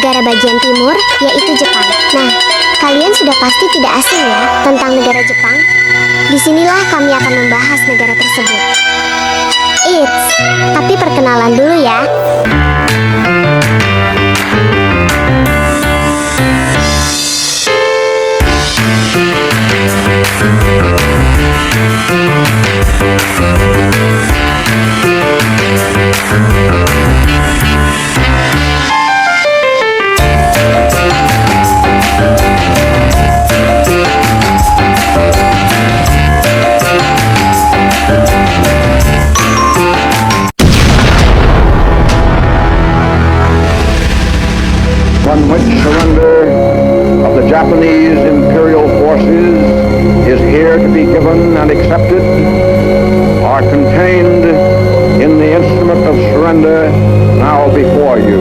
negara bagian timur, yaitu Jepang. Nah, kalian sudah pasti tidak asing ya tentang negara Jepang? Disinilah kami akan membahas negara tersebut. Eits, tapi perkenalan dulu ya. On which surrender of the Japanese imperial forces is here to be given and accepted are contained in the instrument of surrender now before you.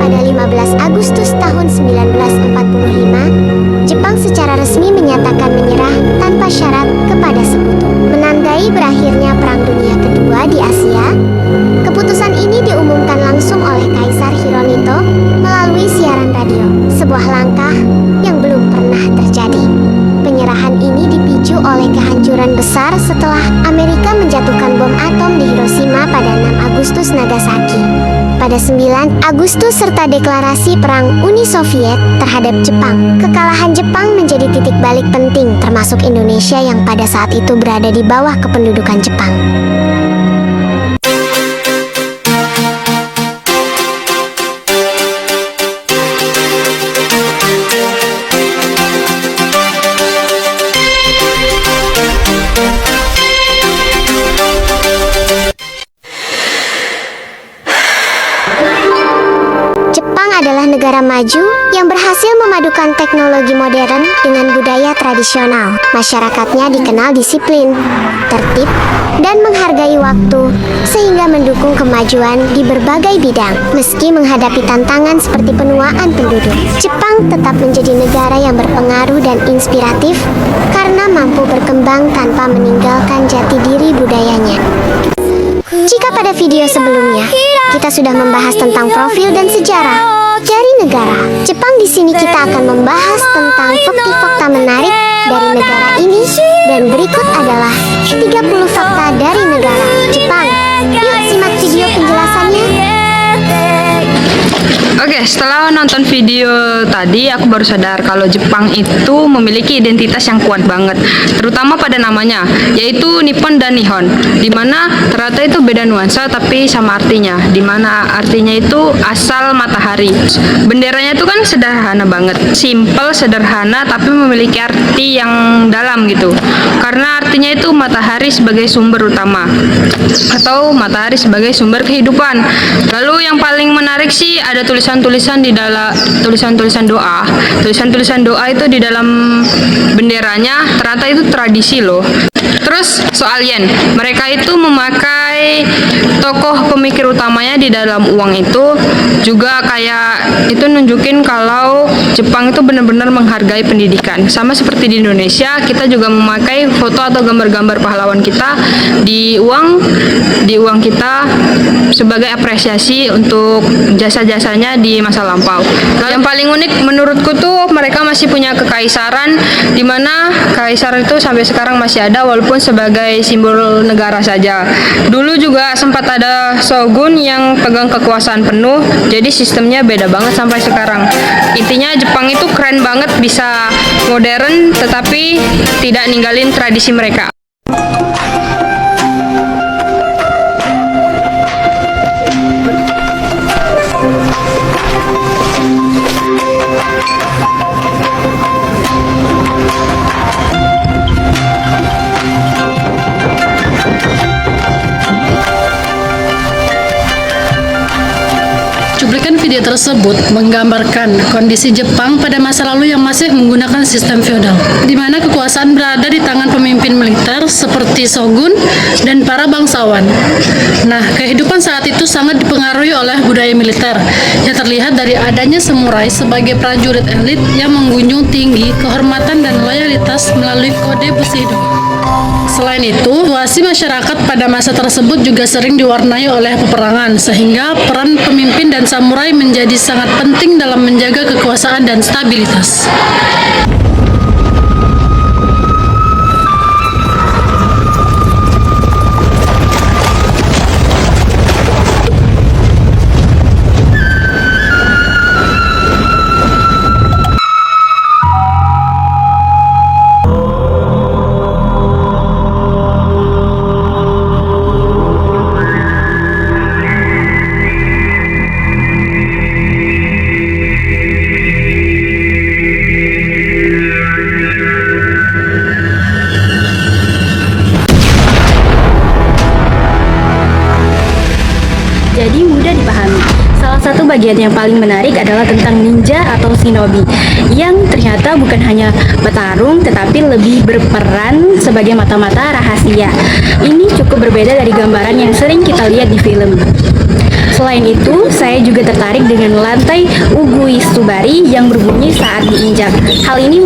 Pada 15 Agustus tahun 1945, Jepang secara resmi menyatakan menyerah tanpa syarat kepada sekutu. Menandai berakhirnya Perang Dunia Kedua di Asia, keputusan ini diumumkan langsung oleh Kaisar Hirohito melalui siaran radio, sebuah langkah yang belum pernah terjadi. Penyerahan ini dipicu oleh kehancuran besar setelah Amerika menjatuhkan bom atom di Hiroshima pada 6 Agustus Nagasaki. Pada 9 Agustus serta deklarasi Perang Uni Soviet terhadap Jepang. Kekalahan Jepang menjadi titik balik penting termasuk Indonesia yang pada saat itu berada di bawah kependudukan Jepang. Jepang adalah negara maju yang berhasil memadukan teknologi modern dengan budaya tradisional. Masyarakatnya dikenal disiplin, tertib, dan menghargai waktu, sehingga mendukung kemajuan di berbagai bidang. Meski menghadapi tantangan seperti penuaan penduduk, Jepang tetap menjadi negara yang berpengaruh dan inspiratif karena mampu berkembang tanpa meninggalkan jati diri budayanya. Jika pada video sebelumnya kita sudah membahas tentang profil dan sejarah dari negara Jepang, di sini kita akan membahas tentang fakta-fakta menarik dari negara ini, dan berikut adalah 30 fakta dari negara Jepang. Yuk simak video penjelasannya. Oke, setelah nonton video tadi, aku baru sadar kalau Jepang itu memiliki identitas yang kuat banget, terutama pada namanya, yaitu Nippon dan Nihon, dimana ternyata itu beda nuansa tapi sama artinya, dimana artinya itu asal matahari. Benderanya itu kan sederhana banget, simple, sederhana, tapi memiliki arti yang dalam gitu, karena artinya itu matahari sebagai sumber utama, atau matahari sebagai sumber kehidupan. Lalu yang paling menarik sih ada tulisan-tulisan di dalam tulisan-tulisan doa. Tulisan-tulisan doa itu di dalam benderanya ternyata itu tradisi loh. Terus soal yen, mereka itu memakai tokoh pemikir utamanya di dalam uang itu, juga kayak itu nunjukin kalau Jepang itu benar-benar menghargai pendidikan. Sama seperti di Indonesia, kita juga memakai foto atau gambar-gambar pahlawan kita di uang kita sebagai apresiasi untuk jasa-jasanya di masa lampau. Lalu yang paling unik menurutku tuh mereka masih punya kekaisaran, di mana kaisar itu sampai sekarang masih ada walaupun sebagai simbol negara saja. Dulu juga sempat ada shogun yang pegang kekuasaan penuh, jadi sistemnya beda banget sampai sekarang. Intinya Jepang itu keren banget, bisa modern tetapi tidak ninggalin tradisi mereka. Cuplikan video tersebut menggambarkan kondisi Jepang pada masa lalu yang masih menggunakan sistem feodal, di mana kekuasaan berada di tangan pemimpin militer seperti shogun dan para bangsawan. Nah, kehidupan saat itu sangat dipengaruhi oleh budaya militer yang terlihat dari adanya samurai sebagai prajurit elit yang mengunjung tinggi kehormatan dan loyalitas melalui Kode Bushido. Selain itu, situasi masyarakat pada masa tersebut juga sering diwarnai oleh peperangan, sehingga peran pemimpin dan samurai menjadi sangat penting dalam menjaga kekuasaan dan stabilitas. Jadi mudah dipahami. Salah satu bagian yang paling menarik adalah tentang ninja atau shinobi, yang ternyata bukan hanya petarung tetapi lebih berperan sebagai mata-mata rahasia. Ini cukup berbeda dari gambaran yang sering kita lihat di film. Selain itu, saya juga tertarik dengan lantai Ugui Tsubari yang berbunyi saat diinjak. Hal ini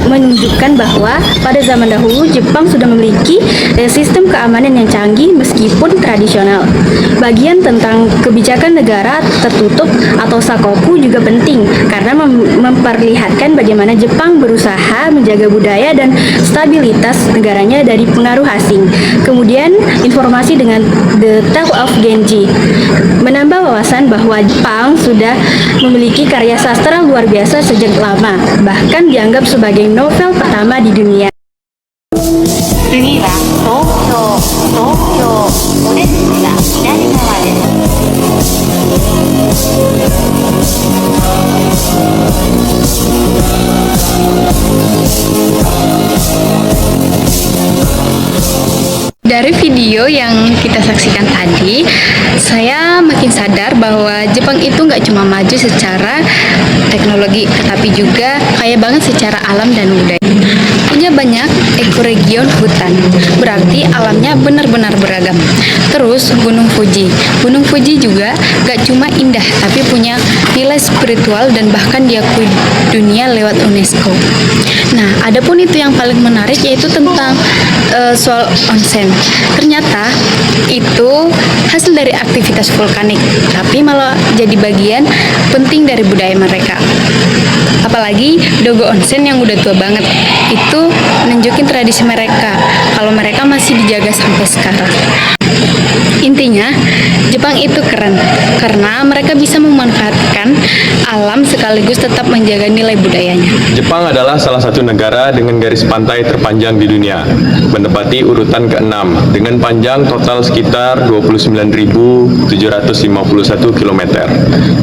menunjukkan bahwa pada zaman dahulu Jepang sudah memiliki sistem keamanan yang canggih meskipun tradisional. Bagian tentang kebijakan negara tertutup atau sakoku juga penting karena memperlihatkan bagaimana Jepang berusaha menjaga budaya dan stabilitas negaranya dari pengaruh asing. Kemudian, informasi dengan The Tale of Genji menambah wawasan bahwa Jepang sudah memiliki karya sastra luar biasa sejak lama, bahkan dianggap sebagai novel pertama di dunia. 次は東京お出口が左側です。 Dari video yang kita saksikan tadi, saya makin sadar bahwa Jepang itu nggak cuma maju secara teknologi, tetapi juga kaya banget secara alam dan budaya. Punya banyak ekoregion hutan, berarti alamnya benar-benar beragam. Terus Gunung Fuji juga nggak cuma indah, tapi punya nilai spiritual dan bahkan diakui dunia lewat UNESCO. Nah, adapun itu yang paling menarik yaitu tentang soal onsen. Ternyata itu hasil dari aktivitas vulkanik, tapi malah jadi bagian penting dari budaya mereka. Apalagi Dogo Onsen yang udah tua banget, itu nunjukin tradisi mereka, kalau mereka masih dijaga sampai sekarang. Intinya, Jepang itu keren karena mereka bisa memanfaatkan alam sekaligus tetap menjaga nilai budayanya. Jepang adalah salah satu negara dengan garis pantai terpanjang di dunia, menempati urutan ke-6 dengan panjang total sekitar 29.751 km.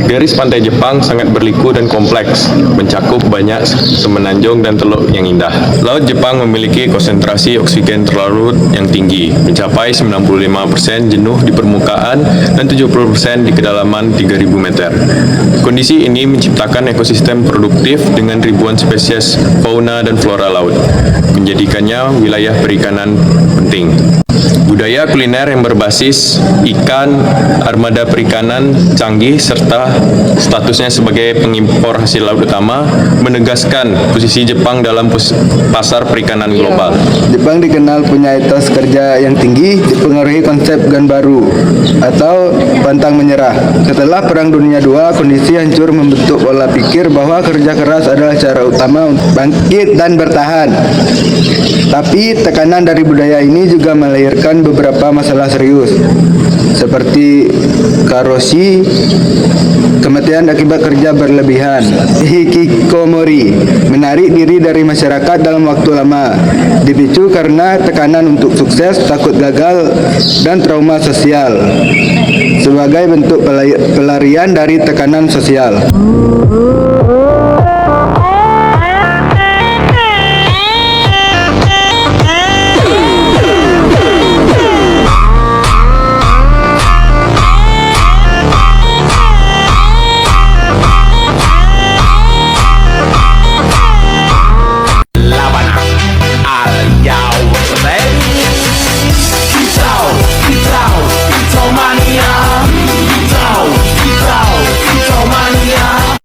Garis pantai Jepang sangat berliku dan kompleks, mencakup banyak semenanjung dan teluk yang indah. Laut Jepang memiliki konsentrasi oksigen terlarut yang tinggi, mencapai 95% jenuh di permukaan dan 70% di kedalaman 3.000 meter. Kondisi ini menciptakan ekosistem produktif dengan ribuan spesies fauna dan flora laut, menjadikannya wilayah perikanan penting. Budaya kuliner yang berbasis ikan, armada perikanan canggih, serta statusnya sebagai pengimpor hasil laut utama menegaskan posisi Jepang dalam pasar perikanan global. Jepang dikenal punya etos kerja yang tinggi, dipengaruhi konsep Gan Baru atau pantang menyerah. Setelah Perang Dunia II, kondisi hancur membentuk pola pikir bahwa kerja keras adalah cara utama untuk bangkit dan bertahan. Tapi tekanan dari budaya ini juga melahirkan beberapa masalah serius, seperti karoshi, kematian akibat kerja berlebihan, hikikomori, menarik diri dari masyarakat dalam waktu lama, dipicu karena tekanan untuk sukses, takut gagal, dan trauma sosial, sebagai bentuk pelarian dari tekanan sosial.